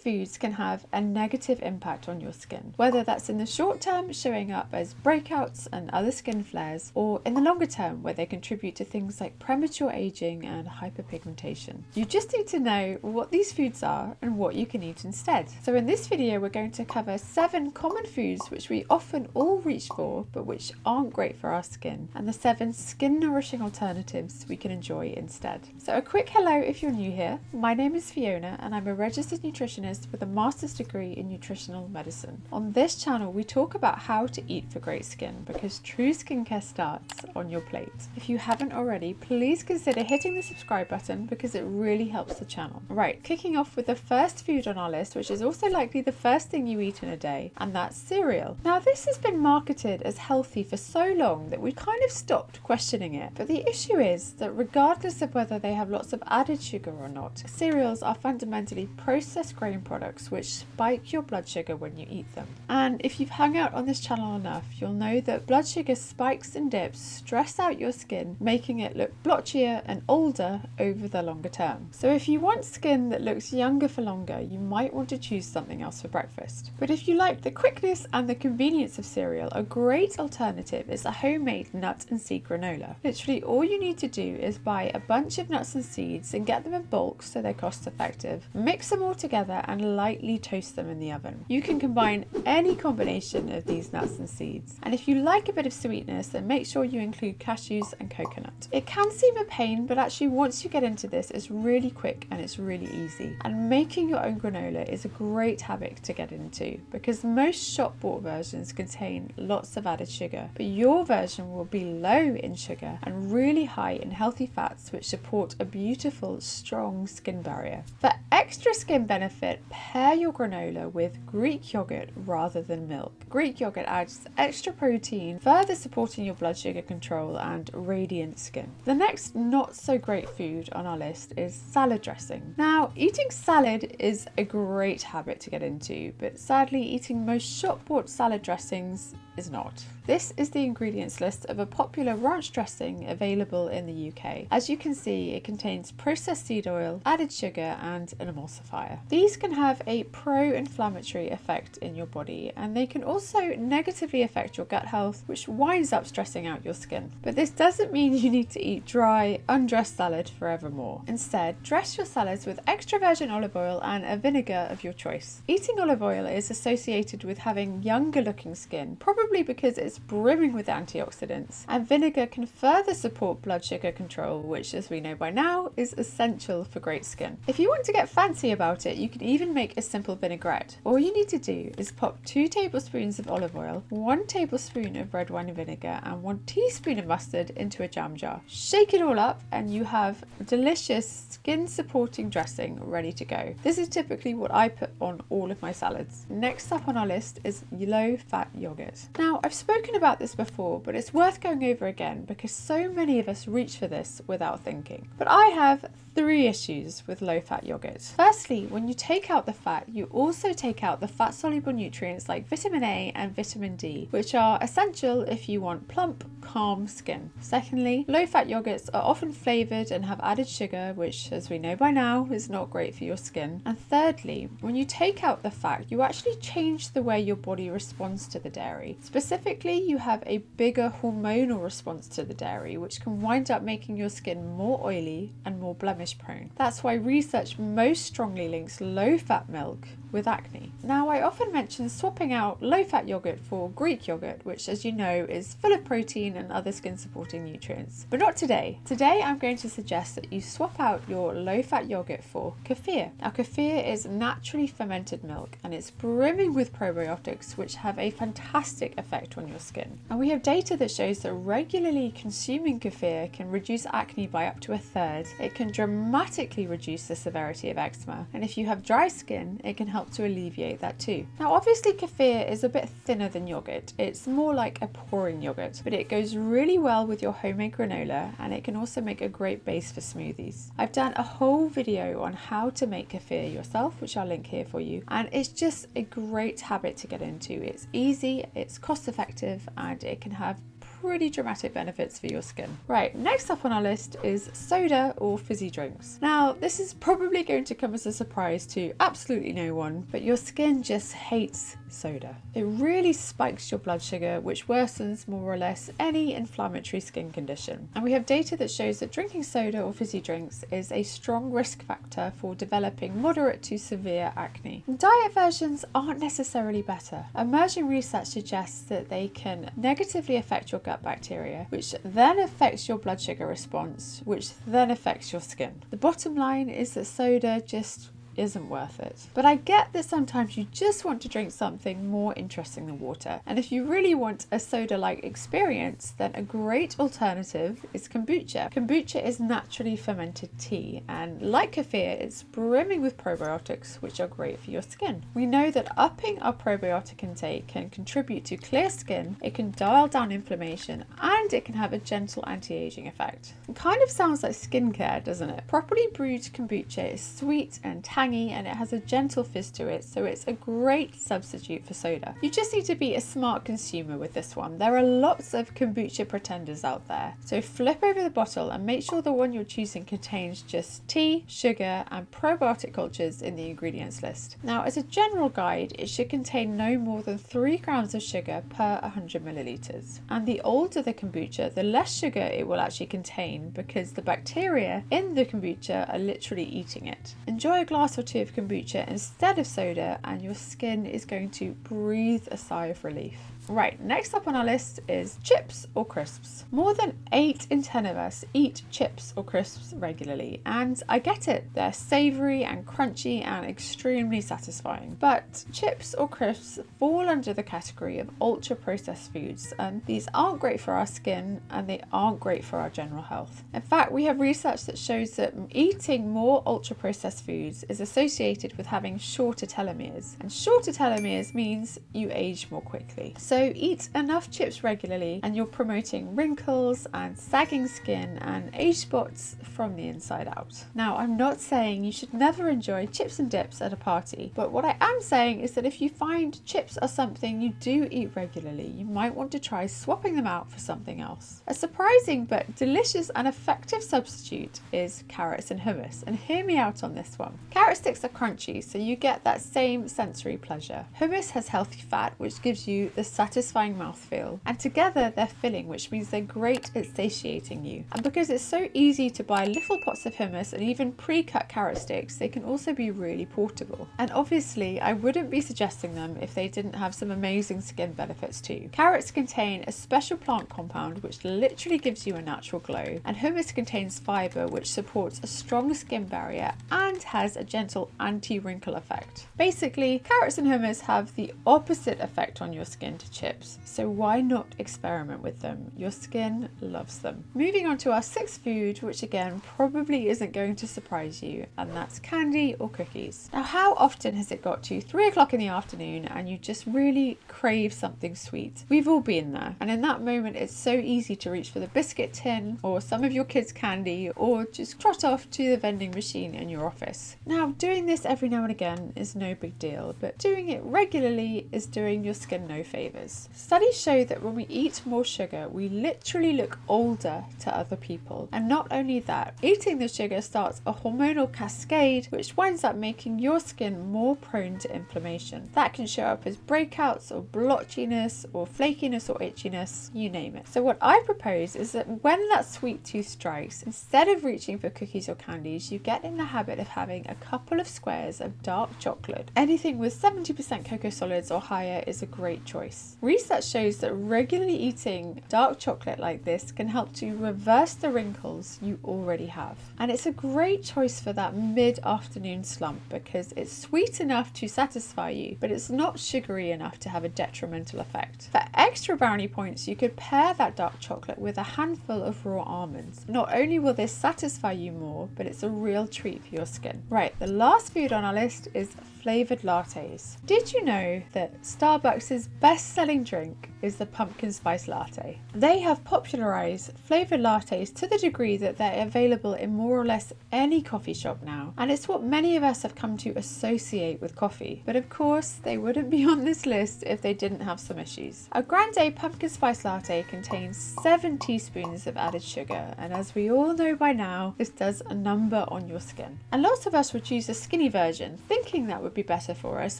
foods can have a negative impact on your skin, whether that's in the short term showing up as breakouts and other skin flares, or in the longer term where they contribute to things like premature aging and hyperpigmentation. You just need to know what these foods are and what you can eat instead. So in this video we're going to cover 7 common foods which we often all reach for but which aren't great for our skin, and the 7 skin nourishing alternatives we can enjoy instead. So a quick hello if you're new here. My name is Fiona and I'm a registered nutritionist with a master's degree in nutritional medicine. On this channel we talk about how to eat for great skin, because true skincare starts on your plate. If you haven't already, please consider hitting the subscribe button because it really helps the channel. Right, kicking off with the first food on our list, which is also likely the first thing you eat in a day, and that's cereal. Now this has been marketed as healthy for so long that we kind of stopped questioning it, but the issue is that regardless of whether they have lots of added sugar or not, cereals are fundamentally processed grain products which spike your blood sugar when you eat them. And if you've hung out on this channel enough, you'll know that blood sugar spikes and dips stress out your skin, making it look blotchier and older over the longer term. So if you want skin that looks younger for longer, you might want to choose something else for breakfast. But if you like the quickness and the convenience of cereal, a great alternative is a homemade nut and seed granola. Literally all you need to do is buy a bunch of nuts and seeds and get them in bulk so they're cost effective. Mix them all together and lightly toast them in the oven. You can combine any combination of these nuts and seeds, and if you like a bit of sweetness, then make sure you include cashews and coconut. It can seem a pain, but actually once you get into this, it's really quick and it's really easy. And making your own granola is a great habit to get into, because most shop bought versions contain lots of added sugar, but your version will be low in sugar and really high in healthy fats which support a beautiful, strong skin barrier. For extra skin benefit, pair your granola with Greek yogurt rather than milk. Greek yogurt adds extra protein, further supporting your blood sugar control and radiant skin. The next not so great food on our list is salad dressing. Now, eating salad is a great habit to get into, but sadly eating most shop bought salad dressings is not. This is the ingredients list of a popular ranch dressing available in the UK. As you can see, it contains processed seed oil, added sugar and an emulsifier. These can have a pro-inflammatory effect in your body, and they can also negatively affect your gut health, which winds up stressing out your skin. But this doesn't mean you need to eat dry, undressed salad forevermore. Instead, dress your salads with extra virgin olive oil and a vinegar of your choice. Eating olive oil is associated with having younger looking skin, probably because it's brimming with antioxidants, and vinegar can further support blood sugar control, which, as we know by now, is essential for great skin. If you want to get fancy about it, you can even make a simple vinaigrette. All you need to do is pop 2 tablespoons of olive oil, 1 tablespoon of red wine vinegar and 1 teaspoon of mustard into a jam jar. Shake it all up and you have a delicious skin supporting dressing ready to go. This is typically what I put on all of my salads. Next up on our list is low fat yogurt. Now, I've spoken about this before, but it's worth going over again because so many of us reach for this without thinking. But I have 3 issues with low-fat yogurt. Firstly, when you take out the fat, you also take out the fat-soluble nutrients like vitamin A and vitamin D, which are essential if you want plump, calm skin. Secondly, low-fat yogurts are often flavoured and have added sugar, which, as we know by now, is not great for your skin. And thirdly, when you take out the fat, you actually change the way your body responds to the dairy. Specifically, you have a bigger hormonal response to the dairy, which can wind up making your skin more oily and more blemish prone. That's why research most strongly links low-fat milk with acne. Now, I often mention swapping out low-fat yogurt for Greek yogurt, which, as you know, is full of protein and other skin supporting nutrients. But not today. Today I'm going to suggest that you swap out your low-fat yogurt for kefir. Now, kefir is naturally fermented milk and it's brimming with probiotics which have a fantastic effect on your skin. And we have data that shows that regularly consuming kefir can reduce acne by up to 1/3. It can dramatically reduce the severity of eczema, and if you have dry skin, it can help to alleviate that too. Now, obviously kefir is a bit thinner than yogurt. It's more like a pouring yogurt, but it goes really well with your homemade granola, and it can also make a great base for smoothies. I've done a whole video on how to make kefir yourself, which I'll link here for you, and it's just a great habit to get into. It's easy, it's cost effective, and it can have pretty dramatic benefits for your skin. Right, next up on our list is soda or fizzy drinks. Now, this is probably going to come as a surprise to absolutely no one, but your skin just hates soda. It really spikes your blood sugar, which worsens more or less any inflammatory skin condition. And we have data that shows that drinking soda or fizzy drinks is a strong risk factor for developing moderate to severe acne. Diet versions aren't necessarily better. Emerging research suggests that they can negatively affect your gut bacteria, which then affects your blood sugar response, which then affects your skin. The bottom line is that soda just isn't worth it. But I get that sometimes you just want to drink something more interesting than water. And if you really want a soda-like experience, then a great alternative is kombucha. Kombucha is naturally fermented tea, and like kefir, it's brimming with probiotics, which are great for your skin. We know that upping our probiotic intake can contribute to clear skin, it can dial down inflammation, and it can have a gentle anti-aging effect. It kind of sounds like skincare, doesn't it? Properly brewed kombucha is sweet and tangy, and it has a gentle fizz to it, so it's a great substitute for soda. You just need to be a smart consumer with this one. There are lots of kombucha pretenders out there, so flip over the bottle and make sure the one you're choosing contains just tea, sugar, and probiotic cultures in the ingredients list. Now, as a general guide, it should contain no more than 3 grams of sugar per 100 milliliters. And the older the kombucha, the less sugar it will actually contain, because the bacteria in the kombucha are literally eating it. Enjoy a glass or 2 of kombucha instead of soda, and your skin is going to breathe a sigh of relief. Right, next up on our list is chips or crisps. More than 8 in 10 of us eat chips or crisps regularly, and I get it. They're savoury and crunchy and extremely satisfying. But chips or crisps fall under the category of ultra processed foods, and these aren't great for our skin and they aren't great for our general health. In fact, we have research that shows that eating more ultra processed foods is associated with having shorter telomeres, and shorter telomeres means you age more quickly. So eat enough chips regularly and you're promoting wrinkles and sagging skin and age spots from the inside out. Now, I'm not saying you should never enjoy chips and dips at a party, but what I am saying is that if you find chips are something you do eat regularly, you might want to try swapping them out for something else. A surprising but delicious and effective substitute is carrots and hummus, and hear me out on this one. Carrot sticks are crunchy, so you get that same sensory pleasure. Hummus has healthy fat, which gives you the satisfying mouthfeel, and together they're filling, which means they're great at satiating you. And because it's so easy to buy little pots of hummus and even pre-cut carrot sticks, they can also be really portable. And obviously I wouldn't be suggesting them if they didn't have some amazing skin benefits too. Carrots contain a special plant compound which literally gives you a natural glow, and hummus contains fibre which supports a strong skin barrier and has a gentle anti-wrinkle effect. Basically, carrots and hummus have the opposite effect on your skin to chips, so why not experiment with them? Your skin loves them. Moving on to our 6th food, which again probably isn't going to surprise you, and that's candy or cookies. Now, how often has it got to 3 o'clock in the afternoon and you just really crave something sweet? We've all been there, and in that moment it's so easy to reach for the biscuit tin or some of your kids' candy, or just trot off to the vending machine in your office. Now, doing this every now and again is no big deal, but doing it regularly is doing your skin no favours. Studies show that when we eat more sugar, we literally look older to other people. And not only that, eating the sugar starts a hormonal cascade which winds up making your skin more prone to inflammation. That can show up as breakouts or blotchiness or flakiness or itchiness, you name it. So what I propose is that when that sweet tooth strikes, instead of reaching for cookies or candies, you get in the habit of having a couple of squares of dark chocolate. Anything with 70% cocoa solids or higher is a great choice. Research shows that regularly eating dark chocolate like this can help to reverse the wrinkles you already have. And it's a great choice for that mid-afternoon slump because it's sweet enough to satisfy you, but it's not sugary enough to have a detrimental effect. For extra brownie points, you could pair that dark chocolate with a handful of raw almonds. Not only will this satisfy you more, but it's a real treat for your skin. Right, the last food on our list is flavoured lattes. Did you know that Starbucks' best-selling selling drink is the pumpkin spice latte. They have popularized flavored lattes to the degree that they're available in more or less any coffee shop now, and it's what many of us have come to associate with coffee. But of course, they wouldn't be on this list if they didn't have some issues. A grande pumpkin spice latte contains 7 teaspoons of added sugar, and as we all know by now, this does a number on your skin. And lots of us would choose a skinny version, thinking that would be better for us,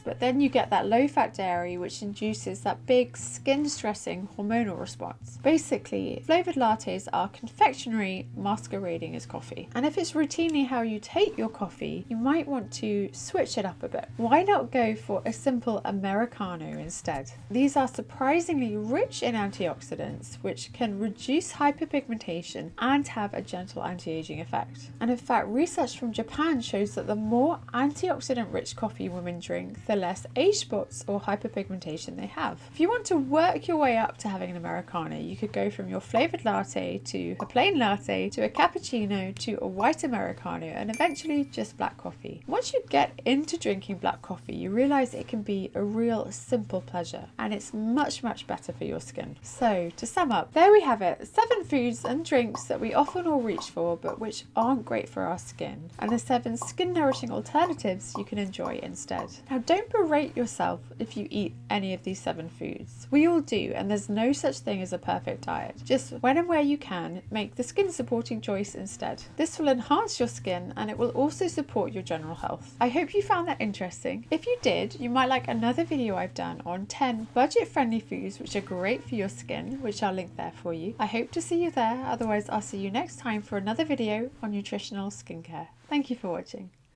but then you get that low-fat dairy which induces that big skin-stressing hormonal response. Basically, flavored lattes are confectionery masquerading as coffee. And if it's routinely how you take your coffee, you might want to switch it up a bit. Why not go for a simple Americano instead? These are surprisingly rich in antioxidants, which can reduce hyperpigmentation and have a gentle anti-aging effect. And in fact, research from Japan shows that the more antioxidant-rich coffee women drink, the less age spots or hyperpigmentation they have. If you want to work your way up to having an Americano, you could go from your flavored latte to a plain latte to a cappuccino to a white Americano and eventually just black coffee. Once you get into drinking black coffee, you realize it can be a real simple pleasure and it's much better for your skin. So to sum up, there we have it, 7 foods and drinks that we often all reach for but which aren't great for our skin, and the 7 skin nourishing alternatives you can enjoy instead. Now don't berate yourself if you eat any of these 7 foods. We all do, and there's no such thing as a perfect diet. Just when and where you can, make the skin supporting choice instead. This will enhance your skin and it will also support your general health. I hope you found that interesting. If you did, you might like another video I've done on 10 budget friendly foods which are great for your skin, which I'll link there for you. I hope to see you there, otherwise I'll see you next time for another video on nutritional skincare. Thank you for watching.